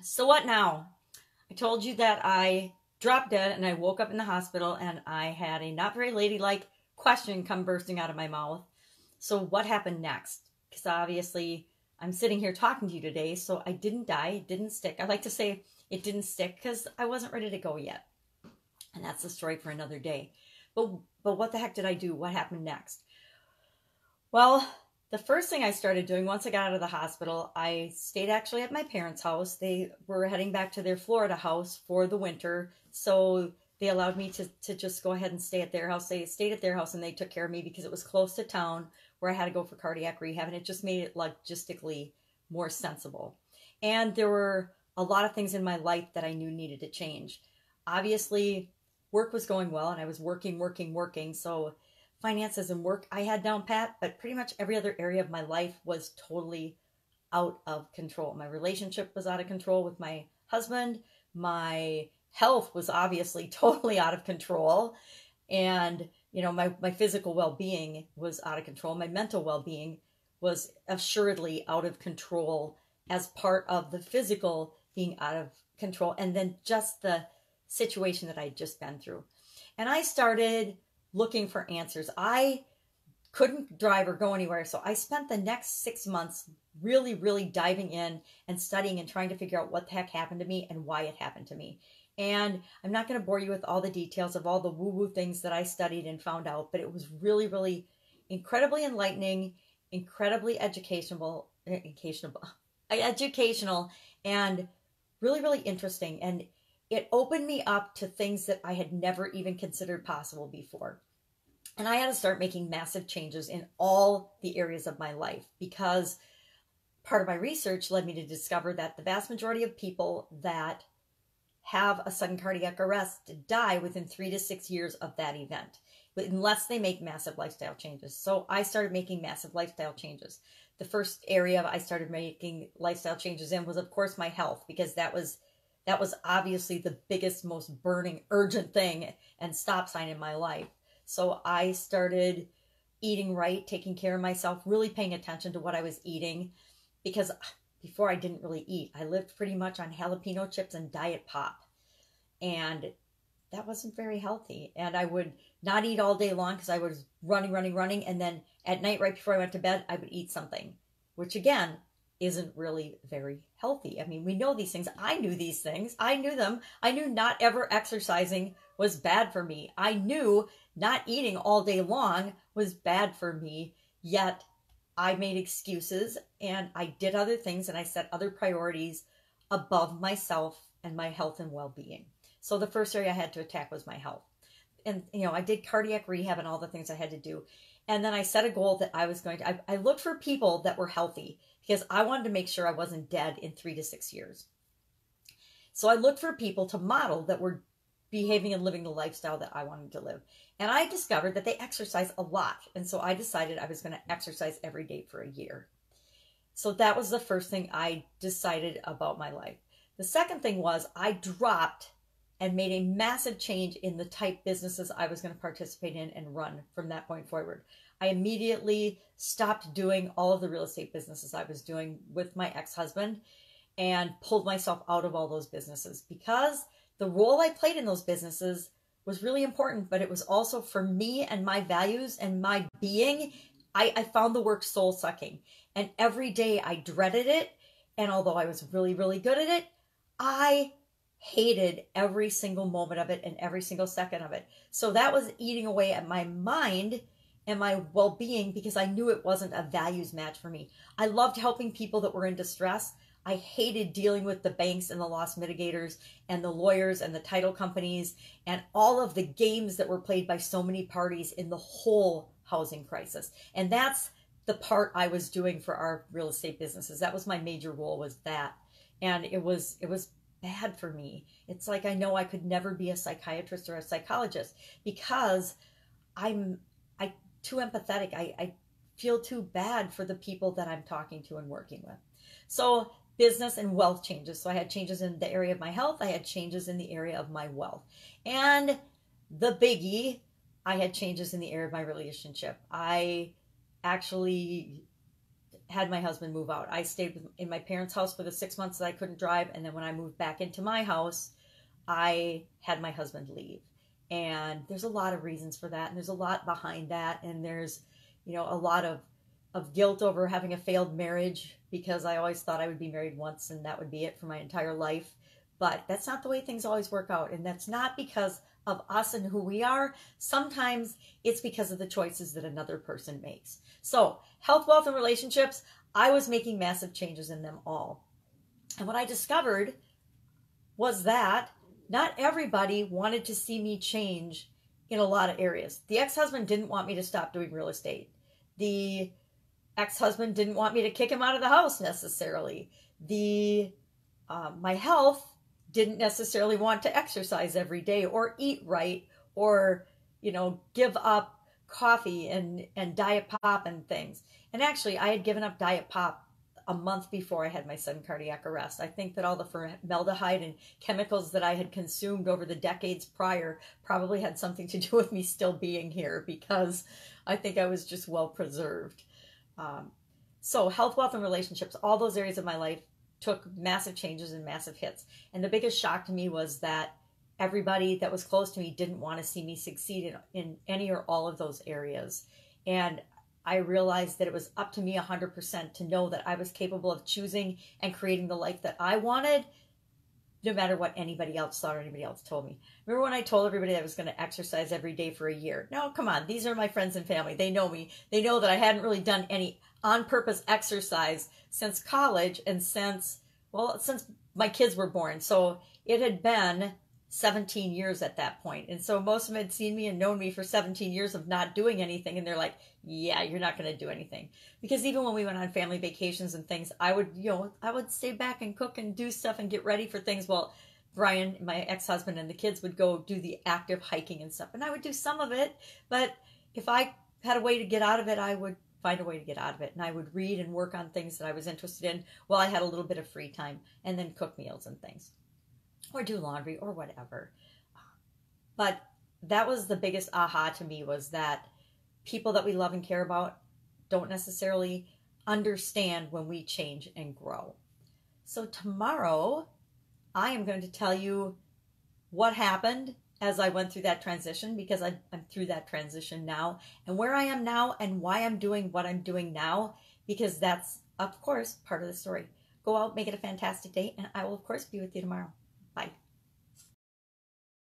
So what now? I told you that I dropped dead and I woke up in the hospital and I had a not very ladylike question come bursting out of my mouth. So what happened next? Because obviously I'm sitting here talking to you today, so I didn't die, it didn't stick. I like to say it didn't stick because I wasn't ready to go yet. And that's the story for another day. But what the heck did I do? What happened next? Well, the first thing I started doing once I got out of the hospital, I stayed actually at my parents' house. They were heading back to their Florida house for the winter. So they allowed me to just go ahead and stay at their house. They stayed at their house and they took care of me because it was close to town where I had to go for cardiac rehab. And it just made it logistically more sensible. And there were a lot of things in my life that I knew needed to change. Obviously, work was going well and I was working. So finances and work I had down pat, but pretty much every other area of my life was totally out of control. My relationship was out of control with my husband. My health was obviously totally out of control. And, my physical well-being was out of control. My mental well-being was assuredly out of control as part of the physical being out of control. And then just the situation that I'd just been through. And I started looking for answers. I couldn't drive or go anywhere. So I spent the next 6 months really diving in and studying and trying to figure out what the heck happened to me and why it happened to me. And I'm not going to bore you with all the details of all the woo-woo things that I studied and found out, but it was really incredibly enlightening, incredibly educational, and really interesting. And it opened me up to things that I had never even considered possible before. And I had to start making massive changes in all the areas of my life because part of my research led me to discover that the vast majority of people that have a sudden cardiac arrest die within 3 to 6 years of that event, unless they make massive lifestyle changes. So I started making massive lifestyle changes. The first area I started making lifestyle changes in was, of course, my health, because that was obviously the biggest, most burning, urgent thing and stop sign in my life. So I started eating right, taking care of myself, really paying attention to what I was eating, because before I didn't really eat. I lived pretty much on jalapeno chips and diet pop. And that wasn't very healthy. And I would not eat all day long because I was running. And then at night, right before I went to bed, I would eat something, which again, isn't really very healthy. I mean, we know these things. I knew these things. I knew them. I knew not ever exercising was bad for me. I knew not eating all day long was bad for me. Yet I made excuses and I did other things and I set other priorities above myself and my health and well-being. So the first area I had to attack was my health. And, I did cardiac rehab and all the things I had to do. And then I set a goal that I was going to, I looked for people that were healthy because I wanted to make sure I wasn't dead in 3 to 6 years. So I looked for people to model that were behaving and living the lifestyle that I wanted to live. And I discovered that they exercise a lot. And so I decided I was going to exercise every day for a year. So that was the first thing I decided about my life. The second thing was I dropped and made a massive change in the type businesses I was going to participate in and run from that point forward. I immediately stopped doing all of the real estate businesses I was doing with my ex-husband and pulled myself out of all those businesses because the role I played in those businesses was really important, but it was also for me and my values and my being. I found the work soul-sucking, and every day I dreaded it. And although I was really good at it, I hated every single moment of it and every single second of it. So that was eating away at my mind and my well-being because I knew it wasn't a values match for me. I loved helping people that were in distress. I hated dealing with the banks and the loss mitigators and the lawyers and the title companies and all of the games that were played by so many parties in the whole housing crisis. And that's the part I was doing for our real estate businesses. That was my major role, was that. And it was bad for me. It's like I know I could never be a psychiatrist or a psychologist because I'm too empathetic. I feel too bad for the people that I'm talking to and working with. So business and wealth changes. So I had changes in the area of my health. I had changes in the area of my wealth. And the biggie, I had changes in the area of my relationship. I actually had my husband move out. I stayed in my parents' house for the 6 months that I couldn't drive. And then when I moved back into my house, I had my husband leave. And there's a lot of reasons for that. And there's a lot behind that. And there's, a lot of guilt over having a failed marriage, because I always thought I would be married once and that would be it for my entire life. But that's not the way things always work out. And that's not because of us and who we are. Sometimes it's because of the choices that another person makes. So health, wealth, and relationships, I was making massive changes in them all. And what I discovered was that not everybody wanted to see me change in a lot of areas. The ex-husband didn't want me to stop doing real estate. The ex-husband didn't want me to kick him out of the house necessarily. My health didn't necessarily want to exercise every day or eat right or, give up coffee and diet pop and things. And actually, I had given up diet pop a month before I had my sudden cardiac arrest. I think that all the formaldehyde and chemicals that I had consumed over the decades prior probably had something to do with me still being here, because I think I was just well preserved. So health, wealth, and relationships, all those areas of my life took massive changes and massive hits. And the biggest shock to me was that everybody that was close to me didn't want to see me succeed in any or all of those areas. And I realized that it was up to me 100% to know that I was capable of choosing and creating the life that I wanted, no matter what anybody else thought or anybody else told me. Remember when I told everybody that I was going to exercise every day for a year? No, come on. These are my friends and family. They know me. They know that I hadn't really done any on-purpose exercise since college and since my kids were born. So it had been 17 years at that point. And so most of them had seen me and known me for 17 years of not doing anything. And they're like, yeah, you're not going to do anything. Because even when we went on family vacations and things, I would stay back and cook and do stuff and get ready for things. Well, Brian, my ex-husband, and the kids would go do the active hiking and stuff. And I would do some of it. But if I had a way to get out of it, I would find a way to get out of it. And I would read and work on things that I was interested in while I had a little bit of free time, and then cook meals and things, or do laundry or whatever. But that was the biggest aha to me, was that people that we love and care about don't necessarily understand when we change and grow. So tomorrow, I am going to tell you what happened as I went through that transition, because I'm through that transition now, and where I am now and why I'm doing what I'm doing now, because that's, of course, part of the story. Go out, make it a fantastic day, and I will, of course, be with you tomorrow.